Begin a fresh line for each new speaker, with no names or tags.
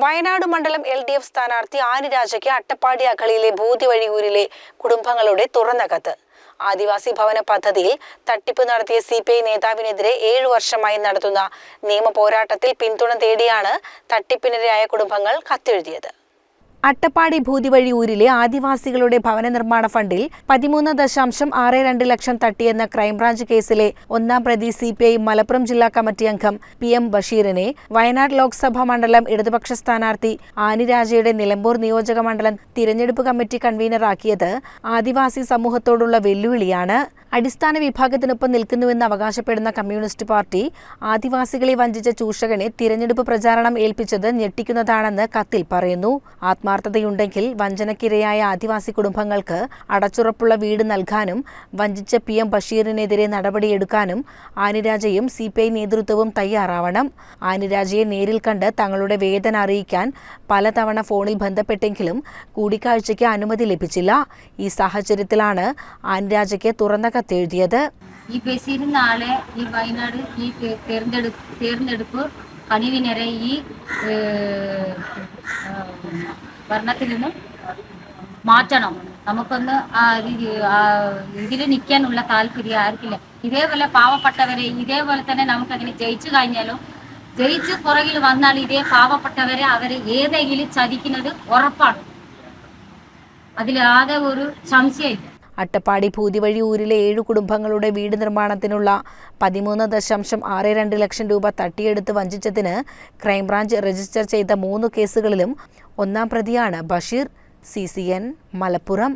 വയനാട് മണ്ഡലം LDF സ്ഥാനാർത്ഥി Annie രാജയ്ക്ക് Attappadi അഗളിയിലെ ഭൂതിവഴിയൂരിലെ കുടുംബങ്ങളുടെ തുറന്ന കത്ത്. ആദിവാസി ഭവന പദ്ധതിയിൽ തട്ടിപ്പ് നടത്തിയ CPI നേതാവിനെതിരെ 7 വർഷമായി നടത്തുന്ന നിയമ പോരാട്ടത്തിൽ പിന്തുണ തേടിയാണ് തട്ടിപ്പിനിരയായ കുടുംബങ്ങൾ കത്തെഴുതിയത്. അട്ടപ്പാടി ഭൂതിവഴിയൂരിലെ ആദിവാസികളുടെ ഭവന നിർമ്മാണ ഫണ്ടിൽ 13.62 ലക്ഷം തട്ടിയെന്ന ക്രൈംബ്രാഞ്ച് കേസിലെ ഒന്നാം പ്രതി CPI മലപ്പുറം ജില്ലാ കമ്മിറ്റി അംഗം PM ബഷീറിനെ വയനാട് ലോക്സഭാ മണ്ഡലം ഇടതുപക്ഷ സ്ഥാനാർത്ഥി ആനി രാജയുടെ നിലമ്പൂർ നിയോജക മണ്ഡലം തിരഞ്ഞെടുപ്പ് കമ്മിറ്റി കൺവീനറാക്കിയത് ആദിവാസി സമൂഹത്തോടുള്ള വെല്ലുവിളിയാണ്. അടിസ്ഥാന വിഭാഗത്തിനൊപ്പം നിൽക്കുന്നുവെന്ന് അവകാശപ്പെടുന്ന കമ്മ്യൂണിസ്റ്റ് പാർട്ടി ആദിവാസികളെ വഞ്ചിച്ച ചൂഷകനെ തിരഞ്ഞെടുപ്പ് പ്രചാരണം ഏൽപ്പിച്ചത് ഞെട്ടിക്കുന്നതാണെന്ന് കത്തിൽ പറയുന്നു. ആത്മാർത്ഥതയുണ്ടെങ്കിൽ വഞ്ചനക്കിരയായ ആദിവാസി കുടുംബങ്ങൾക്ക് അടച്ചുറപ്പുള്ള വീട് നൽകാനും വഞ്ചിച്ച PM ബഷീറിനെതിരെ നടപടിയെടുക്കാനും ആനിരാജയും CPI നേതൃത്വവും തയ്യാറാവണം. ആനിരാജയെ നേരിൽ കണ്ട് തങ്ങളുടെ വേദന അറിയിക്കാൻ പലതവണ ഫോണിൽ ബന്ധപ്പെട്ടെങ്കിലും കൂടിക്കാഴ്ചയ്ക്ക് അനുമതി ലഭിച്ചില്ല. ഈ സാഹചര്യത്തിലാണ് ആനിരാജയ്ക്ക് തുറന്ന കത്തെഴുതിയത്.
ഈ ബഷീറിന് ആളെ ഈ വയനാട് ഈ തെരഞ്ഞെടുപ്പ് കണിവിനരെ ഈ ഭരണത്തിൽ നിന്ന് മാറ്റണം. നമുക്കൊന്ന് ഇതിൽ നിൽക്കാനുള്ള താല്പര്യം ആർക്കില്ല. ഇതേപോലെ പാവപ്പെട്ടവരെ ഇതേപോലെ തന്നെ നമുക്കങ്ങനെ ജയിച്ചു കഴിഞ്ഞാലും ജയിച്ച് പുറകിൽ വന്നാൽ ഇതേ പാവപ്പെട്ടവരെ അവരെ ഏതെങ്കിലും ചതിക്കുന്നത് ഉറപ്പാണ്. അതിലാകെ ഒരു സംശയമില്ല.
അട്ടപ്പാടി ഭൂതിവഴിയൂരിലെ 7 കുടുംബങ്ങളുടെ വീട് നിർമ്മാണത്തിനുള്ള 13.62 ലക്ഷം രൂപ തട്ടിയെടുത്ത് വഞ്ചിച്ചതിന് ക്രൈംബ്രാഞ്ച് രജിസ്റ്റർ ചെയ്ത 3 കേസുകളിലും ഒന്നാം പ്രതിയാണ് ബഷീർ. CCN മലപ്പുറം.